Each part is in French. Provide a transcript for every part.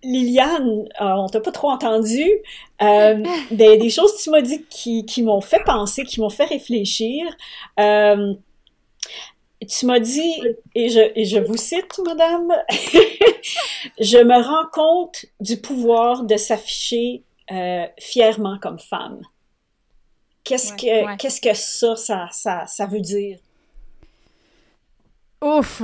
Liliane, on t'a pas trop entendu. Des choses que tu m'as dit qui m'ont fait penser, qui m'ont fait réfléchir. Euh, Tu m'as dit, et je vous cite, madame, je me rends compte du pouvoir de s'afficher fièrement comme femme. Ouais, ouais. Qu'est-ce que ça veut dire? Ouf!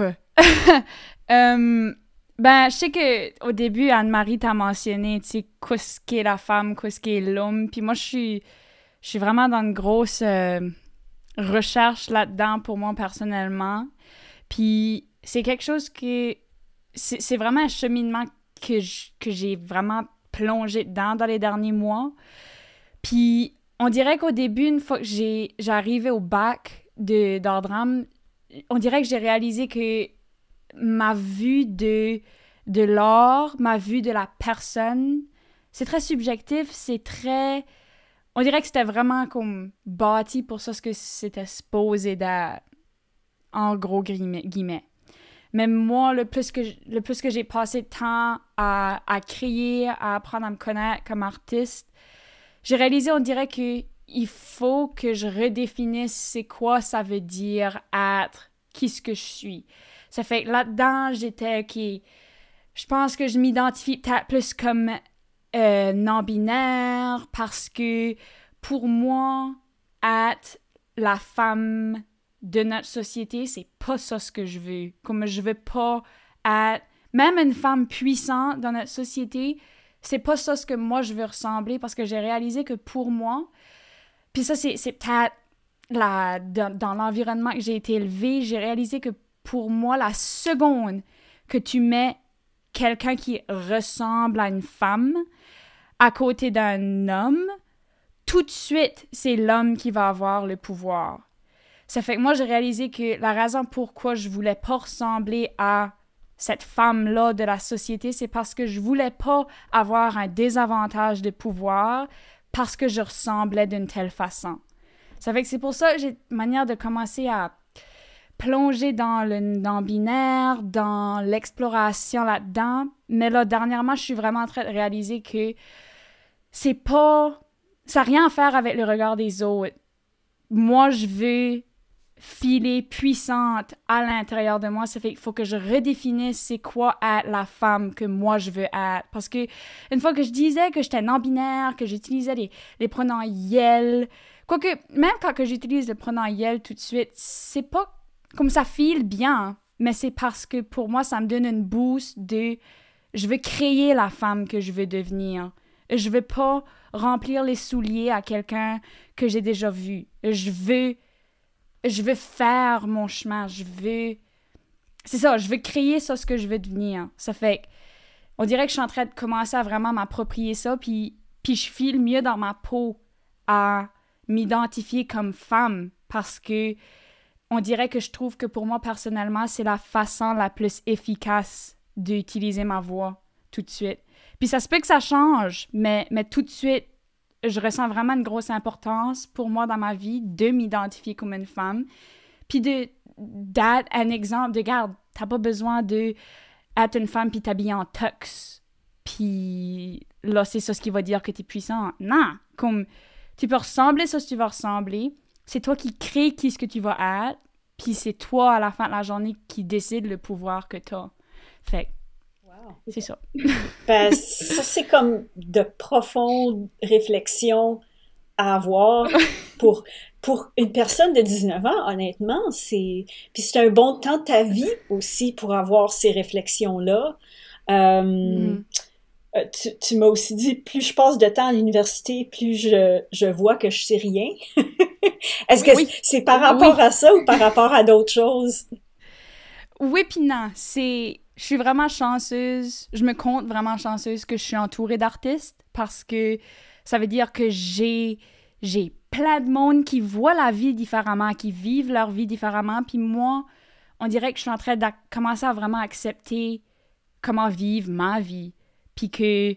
Euh, ben, je sais que au début, Anne-Marie t'a mentionné, tu sais, qu'est-ce qu'est la femme, qu'est-ce qu'est l'homme. Puis moi, je suis vraiment dans une grosse recherche là-dedans pour moi personnellement. Puis c'est quelque chose que c'est vraiment un cheminement que j'ai vraiment plongé dedans dans les derniers mois. Puis on dirait qu'au début, une fois que j'arrivais au bac d'art drame, on dirait que j'ai réalisé que ma vue de l'art, ma vue de la personne, c'est très subjectif, c'est très... On dirait que c'était vraiment comme bâti pour ça, ce que c'était supposé d'être, en gros guillemets. Mais moi, le plus que j'ai passé de temps à créer, à apprendre à me connaître comme artiste, j'ai réalisé, on dirait que il faut que je redéfinisse c'est quoi ça veut dire être, qui ce que je suis. Ça fait que là-dedans, j'étais, ok, je pense que je m'identifie peut-être plus comme non-binaire parce que pour moi, être la femme de notre société, c'est pas ça ce que je veux. Comme je veux pas être même une femme puissante dans notre société, c'est pas ça ce que moi je veux ressembler parce que j'ai réalisé que pour moi, puis ça c'est peut-être dans l'environnement que j'ai été élevée, j'ai réalisé que pour moi, la seconde que tu mets quelqu'un qui ressemble à une femme à côté d'un homme, tout de suite, c'est l'homme qui va avoir le pouvoir. Ça fait que moi, j'ai réalisé que la raison pourquoi je voulais pas ressembler à cette femme-là de la société, c'est parce que je voulais pas avoir un désavantage de pouvoir parce que je ressemblais d'une telle façon. Ça fait que c'est pour ça que j'ai une manière de commencer à plonger dans le non-binaire, dans l'exploration là-dedans. Mais là, dernièrement, je suis vraiment en train de réaliser que c'est pas... Ça n'a rien à faire avec le regard des autres. Moi, je veux filer puissante à l'intérieur de moi. Ça fait qu'il faut que je redéfinisse c'est quoi être la femme que moi je veux être. Parce que une fois que je disais que j'étais non-binaire, que j'utilisais les pronoms yel, quoique même quand que j'utilise le pronom yel tout de suite, c'est pas comme ça file bien, mais c'est parce que pour moi ça me donne une boost de je veux créer la femme que je veux devenir. Je veux pas remplir les souliers à quelqu'un que j'ai déjà vu. Je veux faire mon chemin, c'est ça, je veux créer ça, ce que je veux devenir. Ça fait, on dirait que je suis en train de commencer à vraiment m'approprier ça, puis je file mieux dans ma peau à m'identifier comme femme, parce que on dirait que je trouve que pour moi, personnellement, c'est la façon la plus efficace d'utiliser ma voix tout de suite. Puis ça se peut que ça change, mais tout de suite, je ressens vraiment une grosse importance pour moi dans ma vie de m'identifier comme une femme. Puis d'être un exemple de, garde, t'as pas besoin de être une femme puis t'habiller en tux. Puis là, c'est ça ce qui va dire que t'es puissant. Non, comme tu peux ressembler ça si tu vas ressembler. C'est toi qui crée qui ce que tu vas être. Puis c'est toi, à la fin de la journée, qui décide le pouvoir que t'as. Fait que Wow. c'est ça. Ben, ça, c'est comme de profondes réflexions à avoir pour, pour une personne de 19 ans, honnêtement. Puis c'est un bon temps de ta vie aussi pour avoir ces réflexions-là. Euh, Mhm. tu m'as aussi dit, plus je passe de temps à l'université, plus je vois que je sais rien. Est-ce que Oui, c'est par rapport oui. à ça ou par rapport à d'autres choses? Oui puis non, je suis vraiment chanceuse, je me compte vraiment chanceuse que je suis entourée d'artistes parce que ça veut dire que j'ai plein de monde qui voit la vie différemment, qui vivent leur vie différemment, puis moi, on dirait que je suis en train de commencer à vraiment accepter comment vivre ma vie, puis que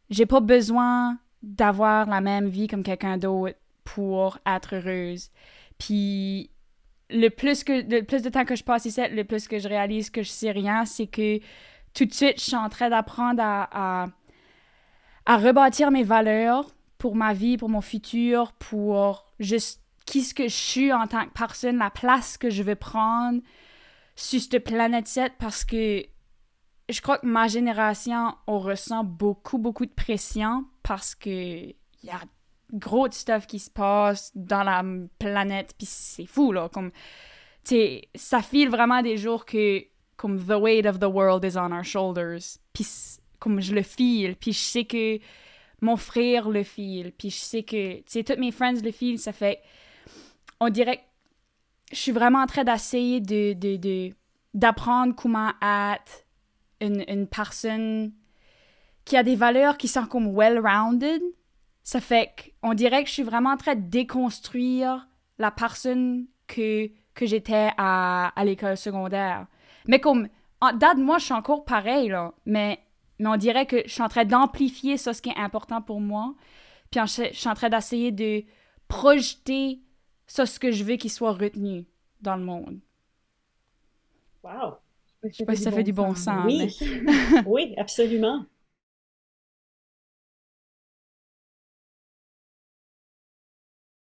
j'ai pas besoin d'avoir la même vie comme quelqu'un d'autre pour être heureuse. Puis le plus de temps que je passe ici, le plus que je réalise que je sais rien, c'est que tout de suite, je suis en train d'apprendre à rebâtir mes valeurs pour ma vie, pour mon futur, pour juste qui ce que je suis en tant que personne, la place que je vais prendre sur cette planète-ci, parce que je crois que ma génération, on ressent beaucoup, beaucoup de pression parce que il y a gros de stuff qui se passe dans la planète, puis c'est fou, là, comme, tu sais, ça file vraiment des jours que, comme, the weight of the world is on our shoulders, puis comme je le file, puis je sais que mon frère le file, puis je sais que, tu sais, tous mes friends le filent, ça fait, on dirait que je suis vraiment en train d'essayer d'apprendre comment être une personne qui a des valeurs qui sont comme well-rounded. Ça fait qu'on dirait que je suis vraiment en train de déconstruire la personne que j'étais à l'école secondaire. Mais comme, en date, moi, je suis encore pareil, là. Mais on dirait que je suis en train d'amplifier ça, ce qui est important pour moi. Puis je suis en train d'essayer de projeter ça, ce que je veux qu'il soit retenu dans le monde. Wow! Je sais pas si ça fait du bon sens. Oui, Mais... oui, absolument.